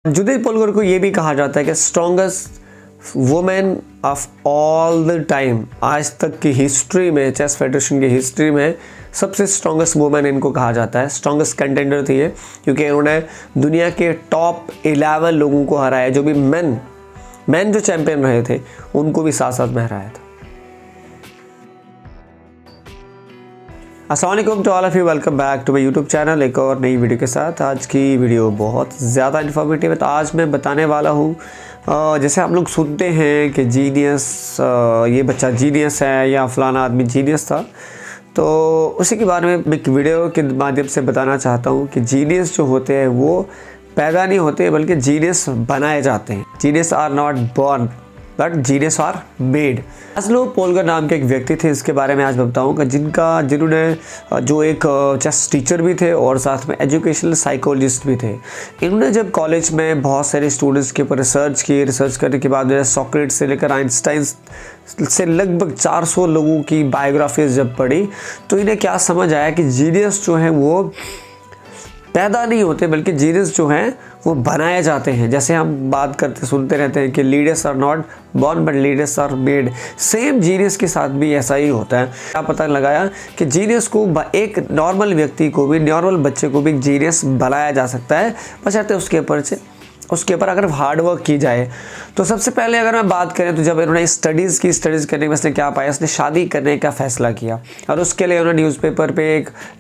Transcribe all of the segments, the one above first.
जुदित Polgar को ये भी कहा जाता है कि strongest women of all the time. आज तक की हिस्ट्री में, चेस फेडरेशन की हिस्ट्री में सबसे स्ट्रॉन्गेस्ट वुमेन इनको कहा जाता है। स्ट्रॉन्गेस्ट कंटेंडर थी ये, क्योंकि इन्होंने दुनिया के टॉप 11 लोगों को हराया, जो भी मैन जो चैंपियन रहे थे उनको भी साथ साथ में हराया था। अस्सलाम वालेकुम to all of you, welcome back to my YouTube channel एक और नई वीडियो के साथ। आज की वीडियो बहुत ज़्यादा इन्फॉर्मेटिव है। तो आज मैं बताने वाला हूँ, जैसे हम लोग सुनते हैं कि जीनियस, ये बच्चा जीनियस है या फलाना आदमी जीनियस था, तो उसी के बारे में एक वीडियो के माध्यम से बताना चाहता हूँ कि जीनियस जो होते हैं वो पैदा नहीं होते, बल्कि जीनियस बनाए जाते हैं। Genius are not born but genius are made. Laszlo Polgar नाम के एक व्यक्ति थे, इसके बारे में आज मैं बताऊंगा, जिन्होंने जो एक चेस टीचर भी थे और साथ में एजुकेशनल साइकोलॉजिस्ट भी थे। इन्होंने जब कॉलेज में बहुत सारे स्टूडेंट्स के ऊपर रिसर्च की, रिसर्च करने के बाद सॉक्रेटिस से लेकर आइंस्टाइन से लगभग 400 लोगों की बायोग्राफीज जब पढ़ी, तो इन्हें क्या समझ आया कि जीनियस जो है वो पैदा नहीं होते, बल्कि जीनियस जो हैं वो बनाए जाते हैं। जैसे हम बात करते सुनते रहते हैं कि leaders are not born but leaders are made, same genius के साथ भी ऐसा ही होता है। क्या पता लगाया कि जीनियस को, एक नॉर्मल व्यक्ति को भी, नॉर्मल बच्चे को भी जीनियस बनाया जा सकता है, बशर्ते उसके ऊपर अगर हार्ड वर्क की जाए। तो सबसे पहले अगर मैं बात करें तो जब इन्होंने स्टडीज़ करने में इसने क्या पाया, इसने शादी करने का फ़ैसला किया और उसके लिए उन्होंने न्यूज़पेपर पे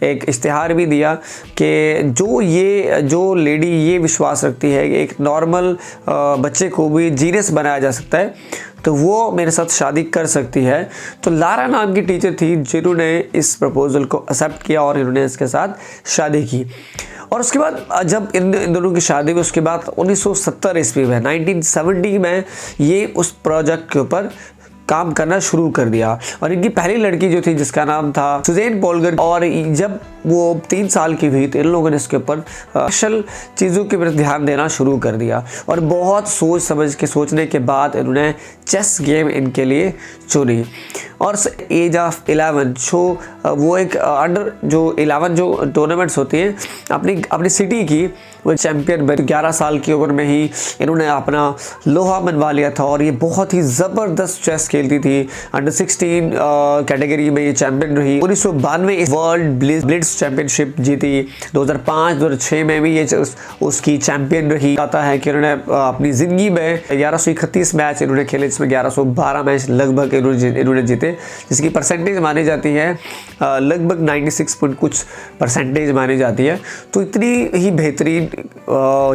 एक इश्तिहार भी दिया कि जो लेडी ये विश्वास रखती है कि एक नॉर्मल बच्चे को भी जीनियस बनाया जा सकता है, तो वो मेरे साथ शादी कर सकती है। तो लारा नाम की टीचर थी जिन्होंने इस प्रपोज़ल को एक्सेप्ट किया और इन्होंने इसके साथ शादी की। और उसके बाद जब इन दोनों की शादी हुई, उसके बाद 1970 ईस्वी में, 1970 में ये उस प्रोजेक्ट के ऊपर काम करना शुरू कर दिया। और इनकी पहली लड़की जो थी, जिसका नाम था सुज़ैन पोलगर, और जब वो 3 साल की हुई तो इन लोगों ने इसके ऊपर स्पेशल चीज़ों के प्रति ध्यान देना शुरू कर दिया। और बहुत सोचने के बाद इन्होंने चेस गेम इनके लिए चुनी। और एज ऑफ 11 वो एक अंडर जो 11 जो टूर्नामेंट्स होती हैं अपनी सिटी की, वो चैम्पियन बनी। 11 साल की उम्र में ही इन्होंने अपना लोहा मनवा लिया था और ये बहुत ही ज़बरदस्त चेस खेलती थी। अंडर 16 कैटेगरी में ये चैम्पियन रही। 1992 वर्ल्ड ब्लिट्ज चैम्पियनशिप जीती। 2005-2006 में भी ये उसकी चैम्पियन रही। आता है कि इन्होंने अपनी ज़िंदगी में 1131 मैच इन्होंने खेले, जिसमें 1112 मैच लगभग इन्होंने जीते, जिसकी परसेंटेज मानी जाती है लगभग 96 पॉइंट कुछ परसेंटेज मानी जाती है। तो इतनी ही बेहतरीन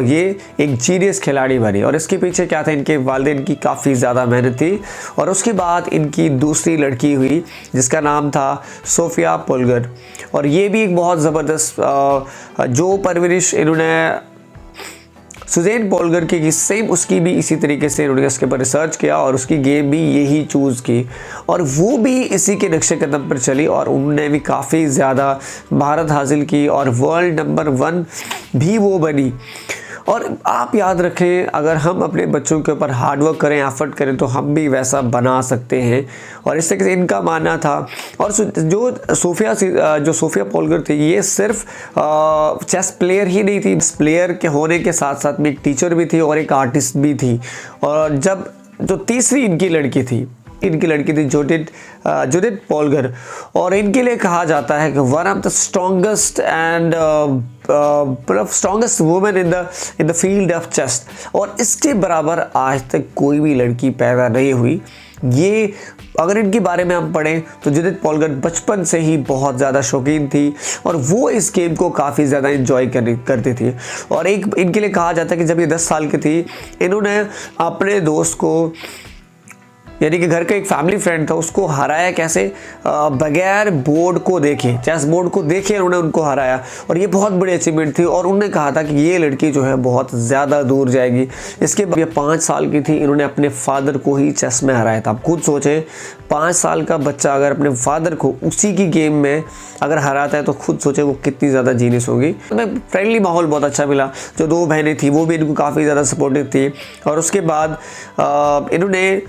ये एक जीनियस खिलाड़ी बनी। और इसके पीछे क्या था, इनके वालिदैन की काफ़ी ज़्यादा मेहनत थी। और उसके बाद इनकी दूसरी लड़की हुई, जिसका नाम था सोफिया पोलगर। और ये भी एक बहुत ज़बरदस्त जो परवरिश इन्होंने सुज़ैन पोलगर की सेम, उसकी भी इसी तरीके से इन्होंने उसके ऊपर रिसर्च किया और उसकी गेम भी यही चूज़ की और वो भी इसी के नक्शे कदम पर चली और उन्होंने भी काफ़ी ज़्यादा महारत हासिल की और वर्ल्ड नंबर 1 भी वो बनी। और आप याद रखें, अगर हम अपने बच्चों के ऊपर हार्डवर्क करें, एफर्ट करें, तो हम भी वैसा बना सकते हैं। और इस तरीके से इनका मानना था। और जो सोफिया पोलगर थी, ये सिर्फ चेस प्लेयर ही नहीं थी, प्लेयर के होने के साथ साथ में एक टीचर भी थी और एक आर्टिस्ट भी थी। और जो तीसरी इनकी लड़की थी जुडिथ पोलगर, और इनके लिए कहा जाता है कि one of the strongest and strongest women in the field of chess. और इसके बराबर आज तक कोई भी लड़की पैदा नहीं हुई। ये अगर इनके बारे में हम पढ़ें तो जुडिथ पोलगर बचपन से ही बहुत ज़्यादा शौकीन थी और वो इस गेम को काफ़ी ज़्यादा एंजॉय करती थी। और एक इनके लिए कहा जाता है कि जब ये 10 साल की थी, इन्होंने अपने दोस्त को, यानी कि घर का एक फैमिली फ्रेंड था, उसको हराया कैसे, बगैर बोर्ड को देखे, चेस बोर्ड को देखे उन्होंने उनको हराया। और ये बहुत बड़ी अचीवमेंट थी और उन्होंने कहा था कि ये लड़की जो है बहुत ज़्यादा दूर जाएगी। इसके बाद ये 5 साल की थी, इन्होंने अपने फादर को ही चेस में हराया था। आप खुद सोचें, 5 साल का बच्चा अगर अपने फादर को उसी की गेम में अगर हराता है तो खुद सोचे वो कितनी ज़्यादा जीनियस होगी। हमें फ्रेंडली माहौल बहुत अच्छा मिला। जो 2 बहनें थी वो भी इनको काफ़ी ज़्यादा सपोर्टिव थी। और उसके बाद इन्होंने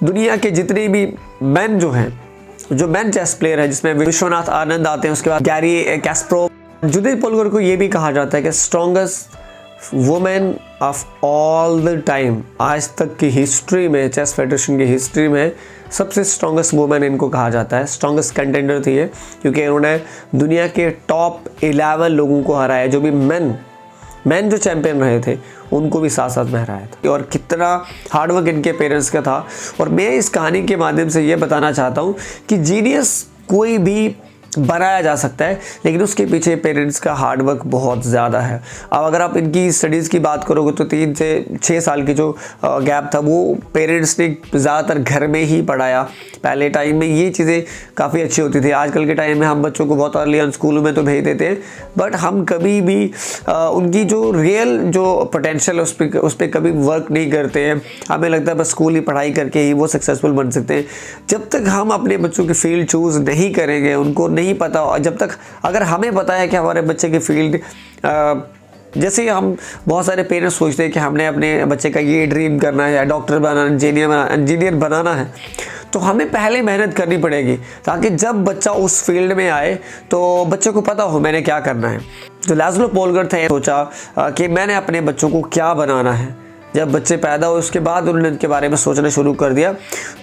दुनिया के जितने भी मैन जो मैन चेस प्लेयर है, जिसमें विश्वनाथ आनंद आते हैं, उसके बाद गैरी कैस्परोव, जुदित पोलगर को ये भी कहा जाता है कि strongest women of all the time, आज तक की हिस्ट्री में, चेस फेडरेशन की हिस्ट्री में सबसे स्ट्रॉन्गेस्ट वुमेन इनको कहा जाता है। स्ट्रॉन्गेस्ट कंटेंडर थी ये, क्योंकि इन्होंने दुनिया के टॉप 11 लोगों को हराया, जो भी मैन जो चैंपियन रहे थे उनको भी साथ साथ में हराया था। और कितना हार्डवर्क इनके पेरेंट्स का था। और मैं इस कहानी के माध्यम से ये बताना चाहता हूँ कि जीनियस कोई भी बनाया जा सकता है, लेकिन उसके पीछे पेरेंट्स का हार्डवर्क बहुत ज़्यादा है। अब अगर आप इनकी स्टडीज़ की बात करोगे तो 3 से 6 साल की जो गैप था वो पेरेंट्स ने ज़्यादातर घर में ही पढ़ाया। पहले टाइम में ये चीज़ें काफ़ी अच्छी होती थी। आजकल के टाइम में हम बच्चों को बहुत अर्ली ऑन स्कूल में तो भेज देते हैं, बट हम कभी भी उनकी जो रियल जो पोटेंशियल है उस पर कभी वर्क नहीं करते हैं। हमें लगता है बस स्कूल ही पढ़ाई करके ही वो सक्सेसफुल बन सकते हैं। जब तक हम अपने बच्चों की फील्ड चूज़ नहीं करेंगे, उनको नहीं पता, और जब तक अगर हमें पता है कि हमारे बच्चे की फील्ड, जैसे हम बहुत सारे पेरेंट्स सोचते हैं कि हमने अपने बच्चे का ये ड्रीम करना है, या डॉक्टर बनाना, इंजीनियर बनाना है, तो हमें पहले मेहनत करनी पड़ेगी, ताकि जब बच्चा उस फील्ड में आए तो बच्चे को पता हो मैंने क्या करना है। जो लाज़लो पोलगर थे, सोचा कि मैंने अपने बच्चों को क्या बनाना है। जब बच्चे पैदा हुए उसके बाद उन्होंने इनके बारे में सोचना शुरू कर दिया।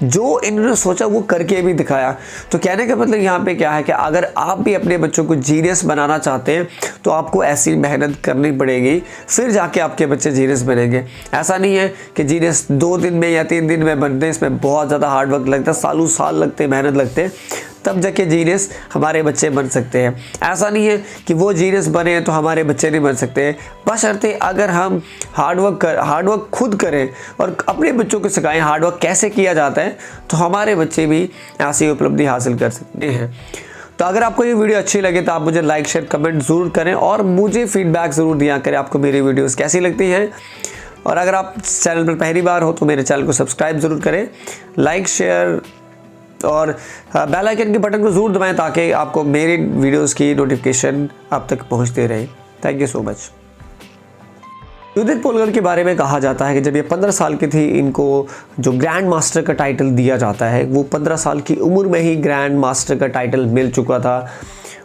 जो इन्होंने सोचा वो करके भी दिखाया। तो कहने का मतलब यहाँ पे क्या है कि अगर आप भी अपने बच्चों को जीनियस बनाना चाहते हैं तो आपको ऐसी मेहनत करनी पड़ेगी, फिर जाके आपके बच्चे जीनियस बनेंगे। ऐसा नहीं है कि जीनियस 2 दिन में या 3 दिन में बनते हैं, इसमें बहुत ज़्यादा हार्डवर्क लगता है, सालों साल लगते हैं, मेहनत लगते हैं, तब जाके जीनियस हमारे बच्चे बन सकते हैं। ऐसा नहीं है कि वो जीनियस बने तो हमारे बच्चे नहीं बन सकते। बशर्ते अगर हम हार्डवर्क खुद करें और अपने बच्चों को सिखाएं हार्डवर्क कैसे किया जाता है, तो हमारे बच्चे भी ऐसी उपलब्धि हासिल कर सकते हैं। तो अगर आपको ये वीडियो अच्छी लगे तो आप मुझे लाइक शेयर कमेंट ज़रूर करें, और मुझे फीडबैक ज़रूर दिया करें आपको मेरी वीडियोज़ कैसी लगती हैं। और अगर आप चैनल पर पहली बार हो तो मेरे चैनल को सब्सक्राइब ज़रूर करें, लाइक शेयर और बेल आइकन के बटन को ज़रूर दबाएं, ताकि आपको मेरी वीडियोस की नोटिफिकेशन आप तक पहुंचते रहे। Thank you so much. Judit Polgar के बारे में कहा जाता है कि जब ये 15 साल की थी, इनको जो ग्रैंड मास्टर का टाइटल दिया जाता है, वो 15 साल की उम्र में ही ग्रैंड मास्टर का टाइटल मिल चुका था।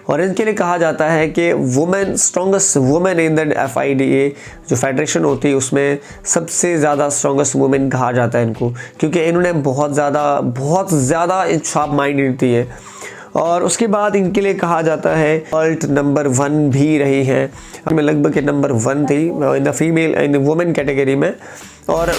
और इनके लिए कहा जाता है कि women strongest women in the FIDA जो फेडरेशन होती है उसमें सबसे ज़्यादा स्ट्रॉन्गेस्ट वुमेन कहा जाता है इनको, क्योंकि इन्होंने बहुत ज़्यादा शार्प माइंडेड थी है। और उसके बाद इनके लिए कहा जाता है वर्ल्ड नंबर 1 भी रही हैं, में लगभग नंबर 1 थी in the female in women category में। और